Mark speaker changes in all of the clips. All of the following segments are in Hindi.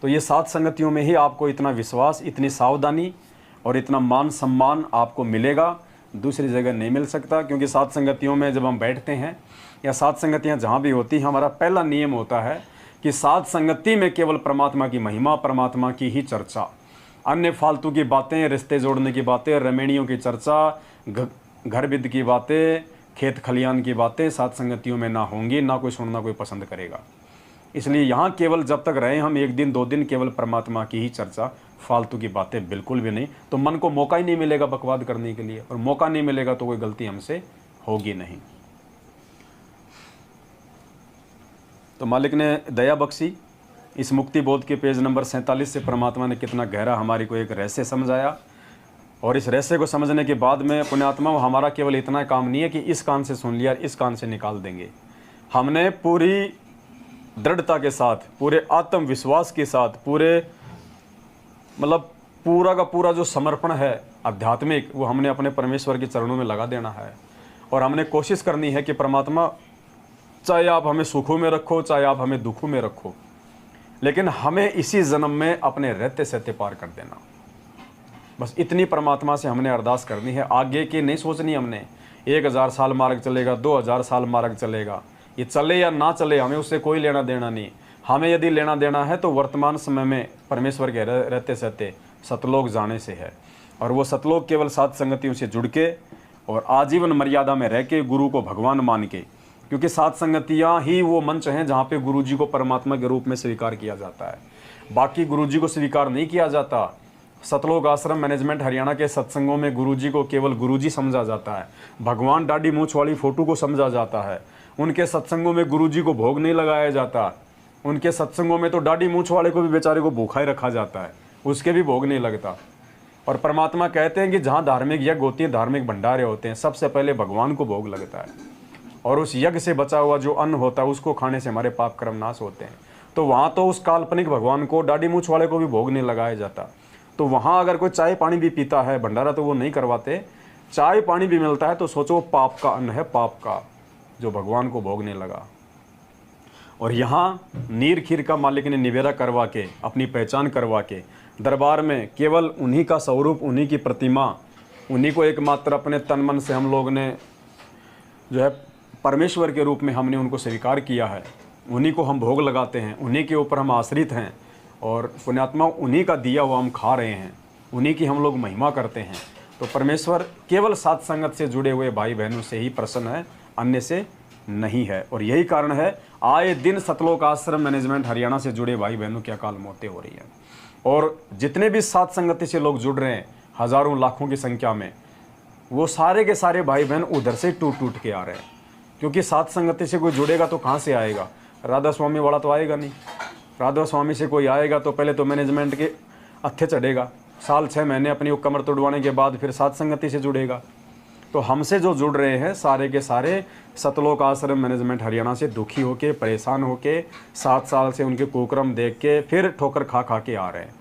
Speaker 1: तो ये सात संगतियों में ही आपको इतना विश्वास, इतनी सावधानी और इतना मान सम्मान आपको मिलेगा, दूसरी जगह नहीं मिल सकता। क्योंकि सात संगतियों में जब हम बैठते हैं या सात संगतियाँ जहाँ भी होती हैं, हमारा पहला नियम होता है कि सात संगति में केवल परमात्मा की महिमा, परमात्मा की ही चर्चा। अन्य फालतू की बातें, रिश्ते जोड़ने की बातें, रमेणियों की चर्चा, घर विद की बातें, खेत खलियान की बातें सात संगतियों में ना होंगी, ना कोई सुनना कोई पसंद करेगा। इसलिए यहाँ केवल जब तक रहें हम 1 दिन 2 दिन केवल परमात्मा की ही चर्चा, फालतू की बातें बिल्कुल भी नहीं। तो मन को मौका ही नहीं मिलेगा बकवाद करने के लिए, और मौका नहीं मिलेगा तो कोई गलती हमसे होगी नहीं। तो मालिक ने दया बख्शी। इस मुक्ति बोध के पेज नंबर 47 से परमात्मा ने कितना गहरा हमारी को एक रहस्य समझाया। और इस रहस्य को समझने के बाद में पुण्यात्मा, हमारा केवल इतना काम नहीं है कि इस कान से सुन लिया इस कान से निकाल देंगे। हमने पूरी दृढ़ता के साथ, पूरे आत्मविश्वास के साथ, पूरे मतलब पूरा का पूरा जो समर्पण है आध्यात्मिक, वो हमने अपने परमेश्वर के चरणों में लगा देना है। और हमने कोशिश करनी है कि परमात्मा, चाहे आप हमें सुखों में रखो, चाहे आप हमें दुखों में रखो, लेकिन हमें इसी जन्म में अपने रहते सहते पार कर देना। बस इतनी परमात्मा से हमने अरदास करनी है। आगे की नहीं सोचनी हमने 1000 साल मार्ग चलेगा, 2000 साल मार्ग चलेगा, ये चले या ना चले, हमें उससे कोई लेना देना नहीं। हमें यदि लेना देना है तो वर्तमान समय में परमेश्वर के रहते सहते सतलोक जाने से है। और वो सतलोक केवल सात संगतियों से जुड़ के और आजीवन मर्यादा में रह के गुरु को भगवान मान के, क्योंकि सात संगतियाँ ही वो मंच हैं जहाँ पे गुरु जी को परमात्मा के रूप में स्वीकार किया जाता है। बाकी गुरु जी को स्वीकार नहीं किया जाता। सतलोक आश्रम मैनेजमेंट हरियाणा के सत्संगों में गुरु जी को केवल गुरु जी समझा जाता है, भगवान दाढ़ी मूंछ वाली फोटो को समझा जाता है। उनके सत्संगों में गुरु जी को भोग नहीं लगाया जाता। उनके सत्संगों में तो दाढ़ी मूंछ वाले को भी बेचारे को भूखा ही रखा जाता है, उसके भी भोग नहीं लगता। और परमात्मा कहते हैं कि जहाँ धार्मिक यज्ञ होती है, धार्मिक भंडारे होते हैं, सबसे पहले भगवान को भोग लगता है। और उस यज्ञ से बचा हुआ जो अन्न होता है उसको खाने से हमारे पाप कर्म नाश होते हैं। तो वहाँ तो उस काल्पनिक भगवान को, दाढ़ी मूंछ वाले को भी भोग नहीं लगाया जाता। तो वहाँ अगर कोई चाय पानी भी पीता है, भंडारा तो वो नहीं करवाते, चाय पानी भी मिलता है, तो सोचो वो पाप का अन्न है, पाप का, जो भगवान को भोग नहीं लगा। और यहाँ नीर खीर का मालिक ने निवेदा करवा के, अपनी पहचान करवा के दरबार में केवल उन्हीं का स्वरूप, उन्हीं की प्रतिमा, उन्हीं को एकमात्र अपने तन मन से हम लोग ने जो है परमेश्वर के रूप में हमने उनको स्वीकार किया है। उन्हीं को हम भोग लगाते हैं, उन्हीं के ऊपर हम आश्रित हैं। और पुण्यात्मा, उन्हीं का दिया हुआ हम खा रहे हैं, उन्हीं की हम लोग महिमा करते हैं। तो परमेश्वर केवल सात संगत से जुड़े हुए भाई बहनों से ही प्रसन्न है, अन्य से नहीं है। और यही कारण है आए दिन सतलोक आश्रम मैनेजमेंट हरियाणा से जुड़े भाई बहनों की अकाल मौतें हो रही हैं। और जितने भी सात संगति से लोग जुड़ रहे हैं, हज़ारों लाखों की संख्या में, वो सारे के सारे भाई बहन उधर से टूट टूट के आ रहे हैं। क्योंकि सात संगति से कोई जुड़ेगा तो कहाँ से आएगा? राधा स्वामी वाला तो आएगा नहीं। राधा स्वामी से कोई आएगा तो पहले तो मैनेजमेंट के अत्थे चढ़ेगा, साल 6 महीने अपनी कमर तोड़वाने के बाद फिर सात संगति से जुड़ेगा। तो हमसे जो जुड़ रहे हैं सारे के सारे सतलोक आश्रम मैनेजमेंट हरियाणा से दुखी होके, परेशान होके, 7 साल से उनके कुकर्म देख के फिर ठोकर खा खा के आ रहे हैं।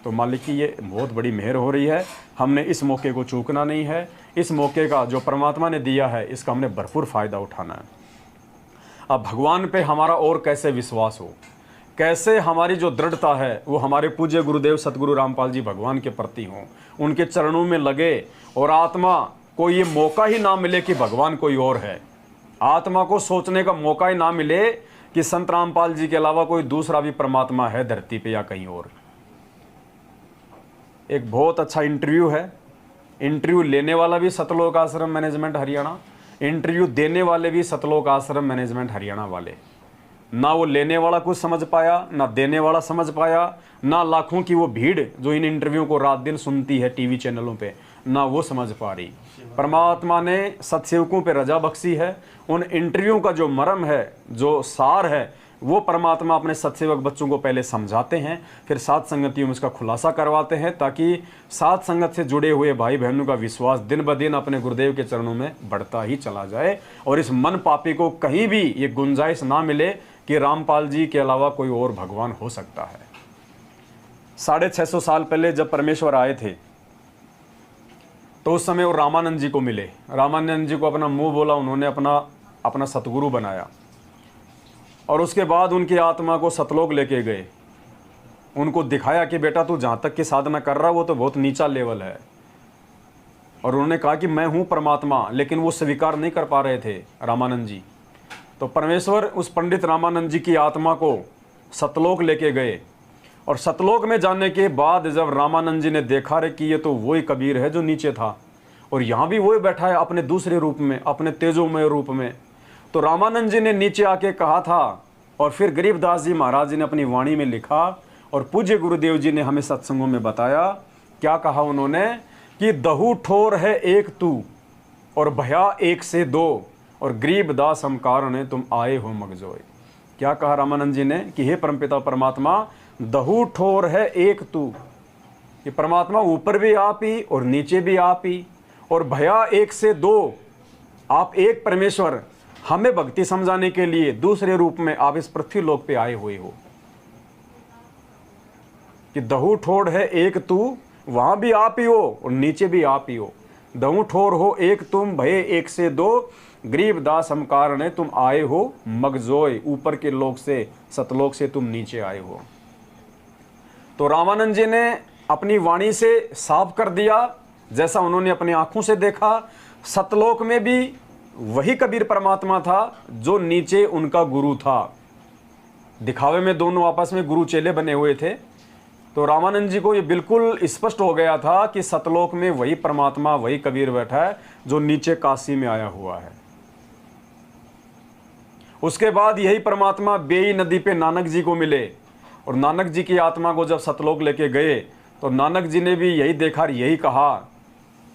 Speaker 1: तो मालिक की ये बहुत बड़ी मेहर हो रही है। हमने इस मौके को चूकना नहीं है। इस मौके का जो परमात्मा ने दिया है, इसका हमने भरपूर फ़ायदा उठाना है। अब भगवान पे हमारा और कैसे विश्वास हो, कैसे हमारी जो दृढ़ता है वो हमारे पूज्य गुरुदेव सतगुरु रामपाल जी भगवान के प्रति हों, उनके चरणों में लगे। और आत्मा को ये मौका ही ना मिले कि भगवान कोई और है। आत्मा को सोचने का मौका ही ना मिले कि संत रामपाल जी के अलावा कोई दूसरा भी परमात्मा है धरती पे या कहीं और। एक बहुत अच्छा इंटरव्यू है। इंटरव्यू लेने वाला भी सतलोक आश्रम मैनेजमेंट हरियाणा, इंटरव्यू देने वाले भी सतलोक आश्रम मैनेजमेंट हरियाणा वाले। ना वो लेने वाला कुछ समझ पाया, ना देने वाला समझ पाया, ना लाखों की वो भीड़ जो इन इंटरव्यू को रात दिन सुनती है टीवी चैनलों पे, ना वो समझ पा रही। परमात्मा ने सत्सेवकों पे रजा बख्शी है। उन इंटरव्यू का जो मर्म है, जो सार है, वो परमात्मा अपने सत्सेवक बच्चों को पहले समझाते हैं, फिर सात संगतियों में उसका खुलासा करवाते हैं, ताकि सात संगत से जुड़े हुए भाई बहनों का विश्वास दिन ब दिन अपने गुरुदेव के चरणों में बढ़ता ही चला जाए। और इस मन पापी को कहीं भी ये गुंजाइश ना मिले कि रामपाल जी के अलावा कोई और भगवान हो सकता है। 650 साल पहले जब परमेश्वर आए थे तो उस समय वो रामानंद जी को मिले। रामानंद जी को अपना मुंह बोला, उन्होंने अपना सतगुरु बनाया। और उसके बाद उनकी आत्मा को सतलोक लेके गए। उनको दिखाया कि बेटा तू जहाँ तक की साधना कर रहा है वो तो बहुत नीचा लेवल है। और उन्होंने कहा कि मैं हूँ परमात्मा, लेकिन वो स्वीकार नहीं कर पा रहे थे रामानंद जी। तो परमेश्वर उस पंडित रामानंद जी की आत्मा को सतलोक लेके गए, और सतलोक में जाने के बाद जब रामानंद जी ने देखा रे कि ये तो वही कबीर है जो नीचे था, और यहाँ भी वही बैठा है अपने दूसरे रूप में, अपने तेजोमय रूप में। तो रामानंद जी ने नीचे आके कहा था, और फिर गरीबदास जी महाराज जी ने अपनी वाणी में लिखा, और पूज्य गुरुदेव जी ने हमें सत्संगों में बताया। क्या कहा उन्होंने कि दहु ठोर है एक तू और भया एक से दो, और गरीबदास हम कारण तुम आए हो मगजोए। क्या कहा रामानंद जी ने कि हे परमपिता परमात्मा, दहु ठोर है एक तू, कि परमात्मा ऊपर भी आप ही और नीचे भी आप ही, और भया एक से दो, आप एक परमेश्वर हमें भक्ति समझाने के लिए दूसरे रूप में आप इस पृथ्वी लोक पे आए हुए हो। कि दहु ठोर है एक तू, वहां भी आप ही हो और नीचे भी आप ही हो। दहु ठोर हो एक तुम, भये एक से दो, गरीबदास हम कारण तुम आए हो मगजोय। ऊपर के लोक से, सतलोक से तुम नीचे आए हो। तो रामानंद जी ने अपनी वाणी से साफ कर दिया, जैसा उन्होंने अपनी आंखों से देखा। सतलोक में भी वही कबीर परमात्मा था जो नीचे उनका गुरु था। दिखावे में दोनों आपस में गुरु चेले बने हुए थे। तो रामानंद जी को ये बिल्कुल स्पष्ट हो गया था कि सतलोक में वही परमात्मा, वही कबीर बैठा है जो नीचे काशी में आया हुआ है। उसके बाद यही परमात्मा बेई नदी पे नानक जी को मिले, और नानक जी की आत्मा को जब सतलोक लेके गए तो नानक जी ने भी यही देखा, यही कहा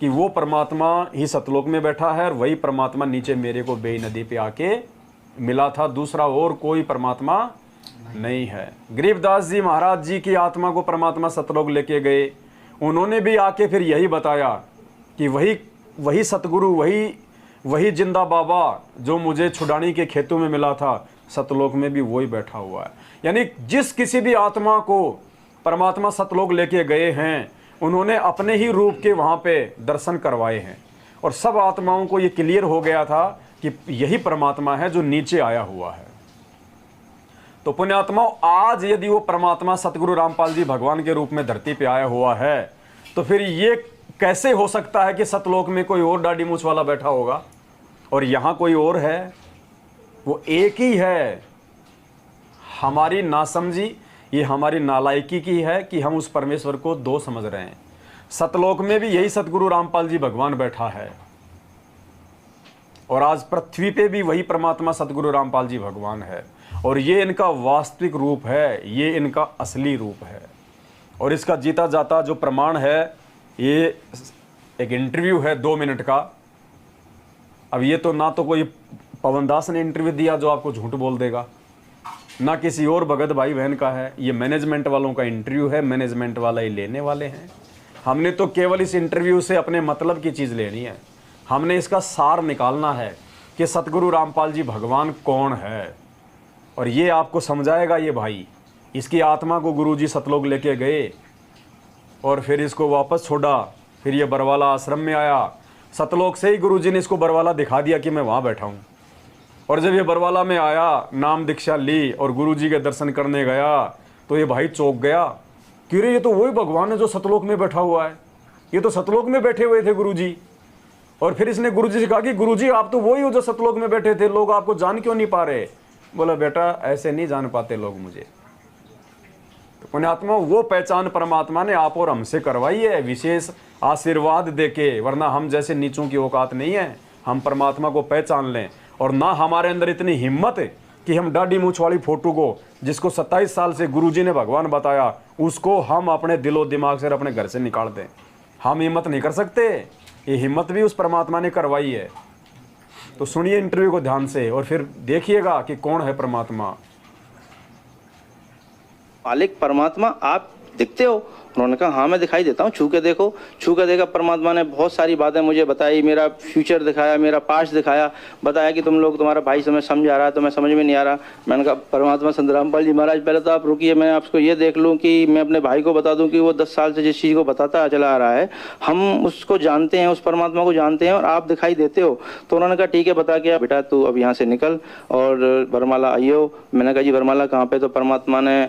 Speaker 1: कि वो परमात्मा ही सतलोक में बैठा है, और वही परमात्मा नीचे मेरे को बेई नदी पे आके मिला था, दूसरा और कोई परमात्मा नहीं है। गरीबदास जी महाराज जी की आत्मा को परमात्मा सतलोक लेके गए, उन्होंने भी आके फिर यही बताया कि वही सतगुरु, वही जिंदा बाबा जो मुझे छुड़ानी के खेतों में मिला था, सतलोक में भी वही बैठा हुआ है। यानी जिस किसी भी आत्मा को परमात्मा सतलोक लेके गए हैं, उन्होंने अपने ही रूप के वहाँ पे दर्शन करवाए हैं, और सब आत्माओं को ये क्लियर हो गया था कि यही परमात्मा है जो नीचे आया हुआ है। तो पुण्यात्माओं, आज यदि वो परमात्मा सतगुरु रामपाल जी भगवान के रूप में धरती पे आया हुआ है, तो फिर ये कैसे हो सकता है कि सतलोक में कोई और दाढ़ी मूछ वाला बैठा होगा और यहाँ कोई और है? वो एक ही है। हमारी नासमझी, ये हमारी नालायकी की है कि हम उस परमेश्वर को दो समझ रहे हैं। सतलोक में भी यही सतगुरु रामपाल जी भगवान बैठा है, और आज पृथ्वी पे भी वही परमात्मा सतगुरु रामपाल जी भगवान है, और ये इनका वास्तविक रूप है, ये इनका असली रूप है। और इसका जीता जाता जो प्रमाण है, ये एक इंटरव्यू है 2 मिनट का। अब ये तो ना तो कोई पवन दास ने इंटरव्यू दिया जो आपको झूठ बोल देगा, ना किसी और भगत भाई बहन का है, ये मैनेजमेंट वालों का इंटरव्यू है, मैनेजमेंट वाला ही लेने वाले हैं। हमने तो केवल इस इंटरव्यू से अपने मतलब की चीज़ लेनी है, हमने इसका सार निकालना है कि सतगुरु रामपाल जी भगवान कौन है। और ये आपको समझाएगा ये भाई। इसकी आत्मा को गुरुजी सतलोक लेके गए और फिर इसको वापस छोड़ा, फिर ये बरवाला आश्रम में आया। सतलोक से ही गुरुजी ने इसको बरवाला दिखा दिया कि मैं वहाँ बैठा हूँ। और जब ये बरवाला में आया, नाम दीक्षा ली और गुरुजी के दर्शन करने गया, तो ये भाई चौंक गया कि रे ये तो वही भगवान है जो सतलोक में बैठा हुआ है, ये तो सतलोक में बैठे हुए थे गुरुजी। और फिर इसने गुरुजी से कहा कि गुरुजी आप तो वही हो जो सतलोक में बैठे थे, लोग आपको जान क्यों नहीं पा रहे? बोला बेटा ऐसे नहीं जान पाते लोग मुझे। तो पुण्यात्मा, वो पहचान परमात्मा ने आप और हमसे करवाई है विशेष आशीर्वाद देके, वरना हम जैसे नीचों की औकात नहीं है हम परमात्मा को पहचान लें। और ना हमारे अंदर इतनी हिम्मत है कि हम दाढ़ी मूछ वाली फोटो को, जिसको 27 साल से गुरुजी ने भगवान बताया, उसको हम अपने दिलो दिमाग से अपने घर से निकाल दें। हम हिम्मत नहीं कर सकते, ये हिम्मत भी उस परमात्मा ने करवाई है। तो सुनिए इंटरव्यू को ध्यान से और फिर देखिएगा कि कौन है परमात्मा।
Speaker 2: मालिक परमात्मा आप दिखते हो? उन्होंने कहा हाँ मैं दिखाई देता हूँ, छू के देखो। छू के देखा, परमात्मा ने बहुत सारी बातें मुझे बताई, मेरा फ्यूचर दिखाया, मेरा पास्ट दिखाया, बताया कि तुम लोग, तुम्हारा भाई समय समझा रहा है तो मैं समझ में नहीं आ रहा। मैंने कहा परमात्मा संत रामपाल जी महाराज पहले तो आप रुकिए, मैं आपको ये देख लूँ कि मैं अपने भाई को बता दूँ कि वो 10 साल से जिस चीज़ को बताता चला आ रहा है हम उसको जानते हैं, उस परमात्मा को जानते हैं और आप दिखाई देते हो। तो उन्होंने कहा ठीक है बता के बेटा तू अब यहाँ से निकल और बरमाला आइयो। मैंने कहा जी बरमाला कहाँ पे? तो परमात्मा ने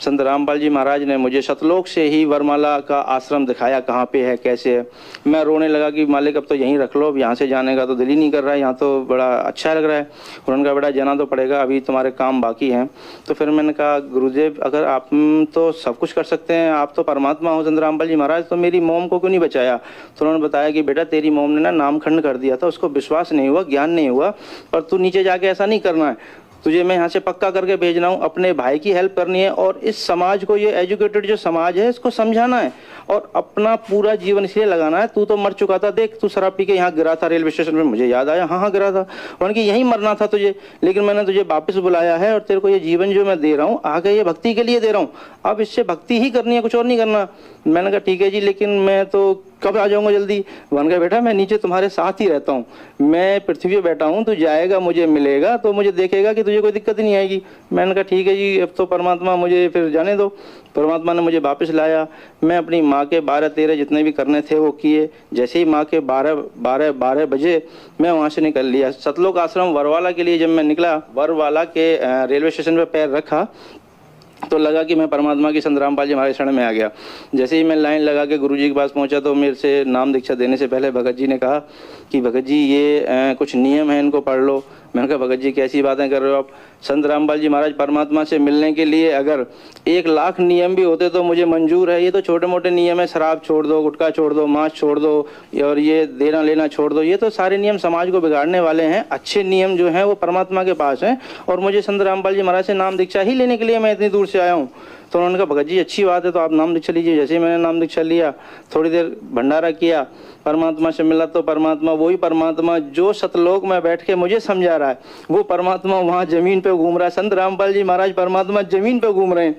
Speaker 2: संत रामपाल जी महाराज ने मुझे सतलोक से ही वरमाला का आश्रम दिखाया, कहाँ पे है कैसे है। मैं रोने लगा कि मालिक अब तो यहीं रख लो, अब यहाँ से जाने का तो दिल ही नहीं कर रहा है, यहाँ तो बड़ा अच्छा लग रहा है। उन्होंने कहा बेटा जाना तो पड़ेगा, अभी तुम्हारे काम बाकी हैं। तो फिर मैंने कहा गुरुदेव अगर आप तो सब कुछ कर सकते हैं, आप तो परमात्मा हो संत रामपाल जी महाराज, तो मेरी मोम को क्यों नहीं बचाया। तो उन्होंने बताया कि बेटा तेरी मोम ने ना नामखंड कर दिया था, उसको विश्वास नहीं हुआ, ज्ञान नहीं हुआ, पर तू नीचे जाके ऐसा नहीं करना है, तुझे मैं यहाँ से पक्का करके भेज रहा हूँ, अपने भाई की हेल्प करनी है और इस समाज को, ये एजुकेटेड जो समाज है इसको समझाना है और अपना पूरा जीवन इसलिए लगाना है। तू तो मर चुका था, देख तू शराब पी के यहाँ गिरा था रेलवे स्टेशन पे, मुझे याद आया, हाँ गिरा था। उन्होंने कि यहीं मरना था तुझे, लेकिन मैंने तुझे वापस बुलाया है और तेरे को ये जीवन जो मैं दे रहा हूँ आगे ये भक्ति के लिए दे रहा हूँ, अब इससे भक्ति ही करनी है, कुछ और नहीं करना। मैंने कहा ठीक है जी, लेकिन मैं तो कब आ जाऊंगा जल्दी। उन्होंने कहा बेटा मैं नीचे तुम्हारे साथ ही रहता हूँ, मैं पृथ्वी पे बैठा हूँ, तू जाएगा मुझे मिलेगा तो मुझे देखेगा कि तुझे कोई दिक्कत ही नहीं आएगी। मैंने कहा ठीक है जी, अब तो परमात्मा मुझे फिर जाने दो। परमात्मा ने मुझे वापस लाया, मैं अपनी माँ के 12-13 जितने भी करने थे वो किए। जैसे ही माँ के 12 बजे मैं वहाँ से निकल लिया। सतलोक आश्रम वरवाला के लिए जब मैं निकला, वरवाला के रेलवे स्टेशन पर पैर रखा तो लगा कि मैं परमात्मा की संत रामपाल जी महाराज शरण में आ गया। जैसे ही मैं लाइन लगा के गुरुजी के पास पहुंचा तो मेरे से नाम दीक्षा देने से पहले भगत जी ने कहा कि भगत जी ये कुछ नियम है, इनको पढ़ लो। मैंने कहा भगत जी कैसी बातें कर रहे हो आप, संत रामपाल जी महाराज परमात्मा से मिलने के लिए अगर 1 लाख नियम भी होते तो मुझे मंजूर है, ये तो छोटे मोटे नियम है, शराब छोड़ दो, गुटखा छोड़ दो, मांस छोड़ दो और ये देना लेना छोड़ दो, ये तो सारे नियम समाज को बिगाड़ने वाले हैं। अच्छे नियम जो हैं वो परमात्मा के पास हैं और मुझे संत रामपाल जी महाराज से नाम दीक्षा ही लेने के लिए मैं इतनी दूर से आया हूँ। तो उन्होंने कहा भगत जी अच्छी बात है, तो आप नाम दीक्षा लीजिए। जैसे ही मैंने नाम दीक्षा लिया, थोड़ी देर भंडारा किया, परमात्मा से मिला तो परमात्मा वही परमात्मा जो सतलोक में बैठ के मुझे समझा रहा है, वो परमात्मा वहाँ जमीन पे घूम रहा है। संत रामपाल जी महाराज परमात्मा जमीन पे घूम रहे हैं।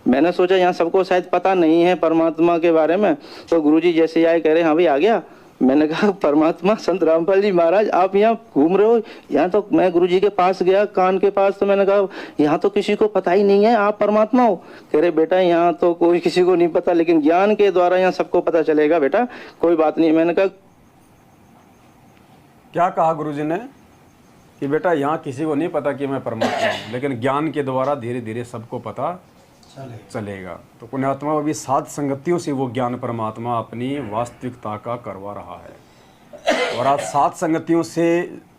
Speaker 2: मैंने सोचा यहाँ सबको शायद पता नहीं है परमात्मा के बारे में, तो गुरुजी जैसे आए कह रहे हाँ भाई आ गया। मैंने कहा परमात्मा संत रामपाल जी महाराज आप यहाँ घूम रहे हो। यहाँ तो मैं गुरुजी के पास गया, कान के पास, तो मैंने कहा यहाँ तो किसी को पता ही नहीं है आप परमात्मा हो। कह रहे बेटा यहाँ तो कोई किसी को नहीं पता, लेकिन ज्ञान के द्वारा यहाँ सबको पता चलेगा बेटा, कोई बात नहीं। मैंने कहा
Speaker 1: क्या कहा गुरुजी ने कि बेटा यहाँ किसी को नहीं पता कि मैं परमात्मा हूँ, लेकिन ज्ञान के द्वारा धीरे धीरे सबको पता चलेगा। तो पुण्यात्मा अभी सात संगतियों से वो ज्ञान परमात्मा अपनी वास्तविकता का करवा रहा है और आज सात संगतियों से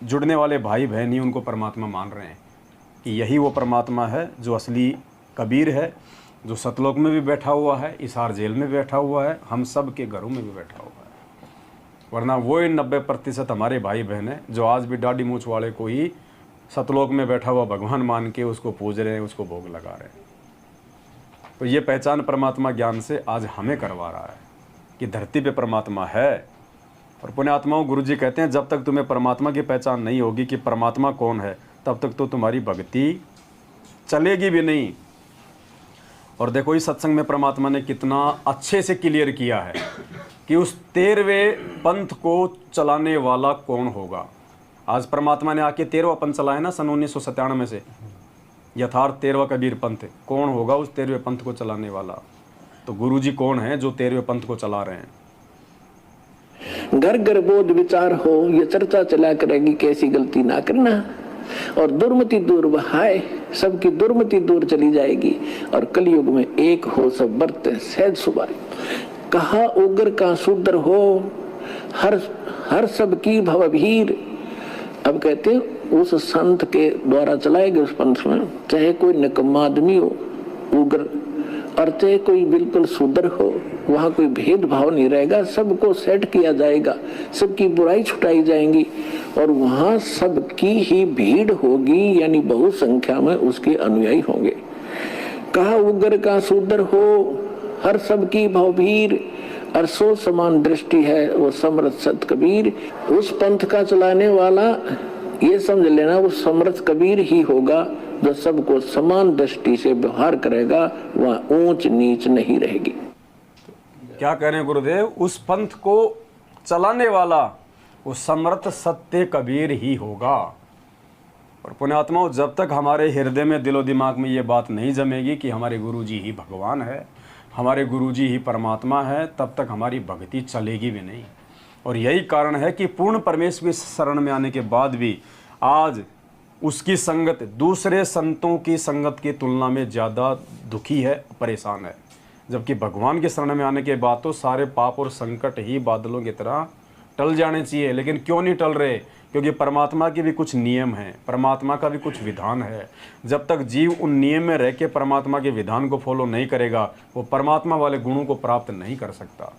Speaker 1: जुड़ने वाले भाई बहन ही उनको परमात्मा मान रहे हैं कि यही वो परमात्मा है जो असली कबीर है, जो सतलोक में भी बैठा हुआ है, हिसार जेल में बैठा हुआ है, हम सब के घरों में भी बैठा हुआ है। वरना वो 90% हमारे भाई बहन हैं जो आज भी दाढ़ी मूंछ वाले को ही सतलोक में बैठा हुआ भगवान मान के उसको पूज रहे हैं, उसको भोग लगा रहे हैं। तो ये पहचान परमात्मा ज्ञान से आज हमें करवा रहा है कि धरती पे परमात्मा है। और पुण्यात्माओं गुरुजी कहते हैं जब तक तुम्हें परमात्मा की पहचान नहीं होगी कि परमात्मा कौन है, तब तक तो तुम्हारी भक्ति चलेगी भी नहीं। और देखो इस सत्संग में परमात्मा ने कितना अच्छे से क्लियर किया है कि उस 13वें पंथ को चलाने वाला कौन होगा। आज परमात्मा ने आके 13वां पंथ चलाया ना सन 1997 से, यथार्थ 13वां कबीर पंथ। कौन होगा उस 13वें पंथ को चलाने वाला? तो गुरुजी कौन है जो 13वें पंथ को चला रहे हैं?
Speaker 3: घर घर बोध विचार हो, ये चर्चा चला करेगी कैसी गलती ना करना, और दुर्मति दूर बहाय, सबकी दुर्मति दूर चली जाएगी। और कलयुग में एक हो सब बरते सहज सुभाए। कहा उग्र का शूद्र हो, हर सबकी भवभीर। अब कहते उस संत के द्वारा चलाए गए उस पंथ में चाहे कोई निकम्मा आदमी हो उग्र, और चाहे कोई बिल्कुल शूद्र हो, वहाँ कोई भेदभाव नहीं रहेगा, सबको सेट किया जाएगा, सबकी बुराई छुटाई जाएंगी और वहाँ सबकी ही भीड़ होगी, यानी बहुत संख्या में उसके अनुयायी होंगे। कहा उग्र का शूद्र हो, हर सबकी भवभीर, और सो समान दृष्टि है वो समर्थ सत कबीर। उस पंथ का चलाने वाला ये समझ लेना वो समर्थ कबीर ही होगा जो सबको समान दृष्टि से व्यवहार करेगा, वहाँ ऊंच नीच नहीं रहेगी।
Speaker 1: क्या कह रहे हैं गुरुदेव? उस पंथ को चलाने वाला वो समर्थ सत्य कबीर ही होगा। और पुण्यात्माओं जब तक हमारे हृदय में दिलो दिमाग में ये बात नहीं जमेगी कि हमारे गुरुजी ही भगवान है, हमारे गुरुजी ही परमात्मा है, तब तक हमारी भक्ति चलेगी भी नहीं। और यही कारण है कि पूर्ण परमेश्वर की शरण में आने के बाद भी आज उसकी संगत दूसरे संतों की संगत की तुलना में ज़्यादा दुखी है, परेशान है। जबकि भगवान के शरण में आने के बाद तो सारे पाप और संकट ही बादलों की तरह टल जाने चाहिए, लेकिन क्यों नहीं टल रहे? क्योंकि परमात्मा के भी कुछ नियम हैं, परमात्मा का भी कुछ विधान है। जब तक जीव उन नियम में रह के परमात्मा के विधान को फॉलो नहीं करेगा, वो परमात्मा वाले गुणों को प्राप्त नहीं कर सकता।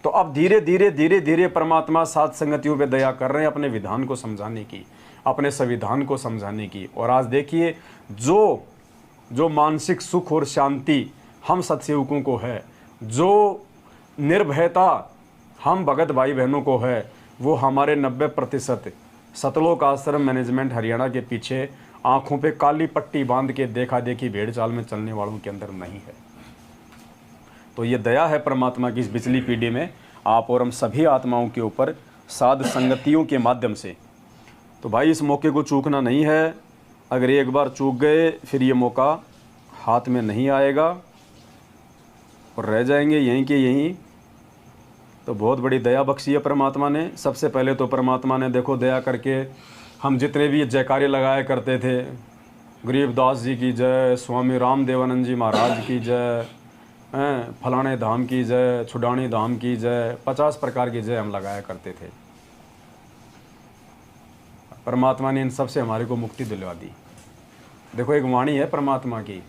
Speaker 1: तो अब धीरे धीरे परमात्मा सात संगतियों पे दया कर रहे हैं अपने विधान को समझाने की, अपने संविधान को समझाने की। और आज देखिए जो मानसिक सुख और शांति हम सत्सेवकों को है, जो निर्भयता हम भगत भाई बहनों को है, वो हमारे 90% सतलोक आश्रम मैनेजमेंट हरियाणा के पीछे आंखों पे काली पट्टी बांध के देखा देखी भेड़ चाल में चलने वालों के अंदर नहीं है। तो ये दया है परमात्मा की इस पिछली पीढ़ी में आप और हम सभी आत्माओं के ऊपर साध संगतियों के माध्यम से। तो भाई इस मौके को चूकना नहीं है। अगर एक बार चूक गए फिर ये मौका हाथ में नहीं आएगा और रह जाएंगे यहीं के यहीं। तो बहुत बड़ी दया बख्शी है परमात्मा ने। सबसे पहले तो परमात्मा ने देखो दया करके हम जितने भी जयकारे लगाया करते थे, गरीबदास जी की जय, स्वामी राम देवानंद जी महाराज की जय, फलाने धाम की जय, छुडानी धाम की जय, 50 प्रकार की जय हम लगाया करते थे। परमात्मा ने इन सब से हमारे को मुक्ति दिलवा दी। देखो एक वाणी है परमात्मा की,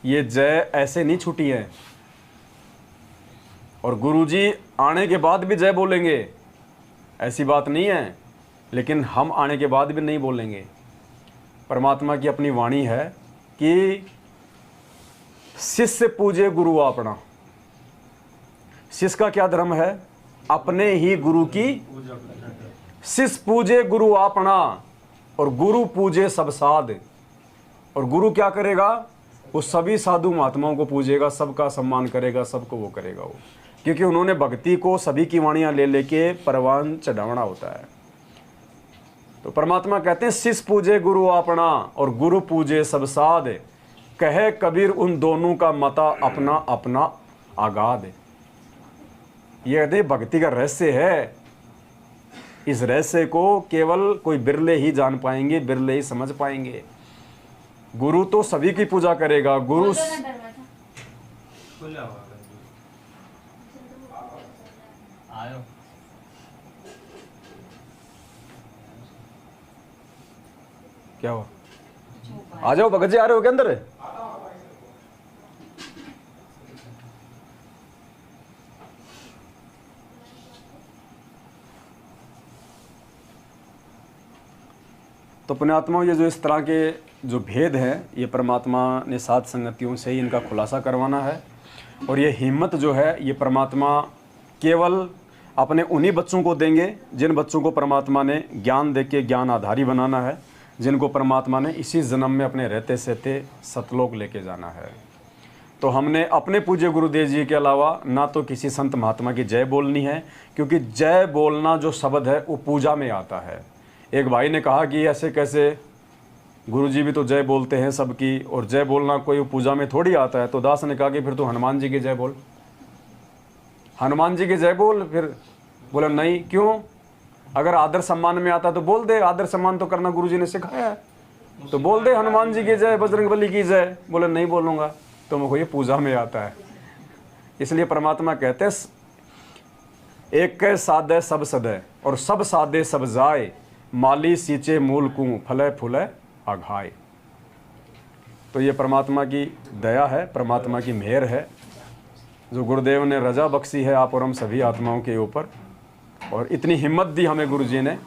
Speaker 1: ये जय ऐसे नहीं छूटी है। और गुरुजी आने के बाद भी जय बोलेंगे, ऐसी बात नहीं है, लेकिन हम आने के बाद भी नहीं बोलेंगे। परमात्मा की अपनी वाणी है कि शिष्य पूजे गुरु अपना। शिष्य का क्या धर्म है? अपने ही गुरु की। शिष्य पूजे गुरु अपना और गुरु पूजे सब साध। और गुरु क्या करेगा? वो सभी साधु महात्माओं को पूजेगा, सबका सम्मान करेगा, सबको वो करेगा वो, क्योंकि उन्होंने भक्ति को सभी की वाणियां ले लेके परवान चढ़ावना होता है। तो परमात्मा कहते हैं शिष्य पूजे गुरु अपना और गुरु पूजे सब साध, कहे कबीर उन दोनों का मता अपना अपना आगाध। ये कहते भक्ति का रहस्य है। इस रहस्य को केवल कोई बिरले ही जान पाएंगे, बिरले ही समझ पाएंगे। गुरु तो सभी की पूजा करेगा। गुरु क्या हुआ? आ जाओ भगत जी, आ रहे हो क्या अंदर? तो पुण्यात्माओं, ये जो इस तरह के जो भेद हैं, ये परमात्मा ने सात संगतियों से ही इनका खुलासा करवाना है। और ये हिम्मत जो है ये परमात्मा केवल अपने उन्हीं बच्चों को देंगे जिन बच्चों को परमात्मा ने ज्ञान दे के ज्ञान आधारी बनाना है, जिनको परमात्मा ने इसी जन्म में अपने रहते सहते सतलोक लेके जाना है। तो हमने अपने पूज्य गुरुदेव जी के अलावा ना तो किसी संत महात्मा की जय बोलनी है, क्योंकि जय बोलना जो शब्द है वो पूजा में आता है। एक भाई ने कहा कि ऐसे कैसे, गुरुजी भी तो जय बोलते हैं सबकी, और जय बोलना कोई पूजा में थोड़ी आता है। तो दास ने कहा कि फिर तो हनुमान जी की जय बोल, हनुमान जी की जय बोल। फिर बोला नहीं, क्यों? अगर आदर सम्मान में आता तो बोल दे, आदर सम्मान तो करना गुरुजी ने सिखाया है, तो बोल दे हनुमान जी की जय, बजरंगबली की जय। बोले नहीं बोलूँगा, तो मुझको ये पूजा में आता है। इसलिए परमात्मा कहते हैं एक कै साधे सब सदे और सब साधे सब जाए, माली सींचे मूल कूं फले फूले आघाए। तो ये परमात्मा की दया है, परमात्मा की मेहर है, जो गुरुदेव ने रजा बख्शी है आप और हम सभी आत्माओं के ऊपर। और इतनी हिम्मत दी हमें गुरुजी ने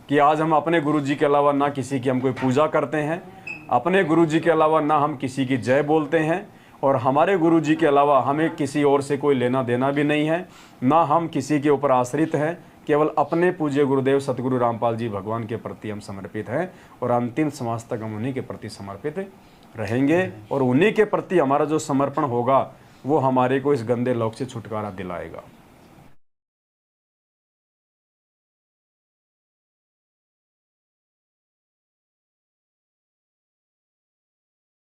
Speaker 1: कि आज हम अपने गुरुजी के अलावा ना किसी की हम कोई पूजा करते हैं, अपने गुरुजी के अलावा ना हम किसी की जय बोलते हैं, और हमारे गुरुजी के अलावा हमें किसी और से कोई लेना देना भी नहीं है, ना हम किसी के ऊपर आश्रित हैं। केवल अपने पूज्य गुरुदेव सतगुरु रामपाल जी भगवान के प्रति हम समर्पित हैं, और अंतिम समाज तक हम उन्हीं के प्रति समर्पित रहेंगे। और उन्हीं के प्रति हमारा जो समर्पण होगा वो हमारे को इस गंदे लोक से छुटकारा दिलाएगा।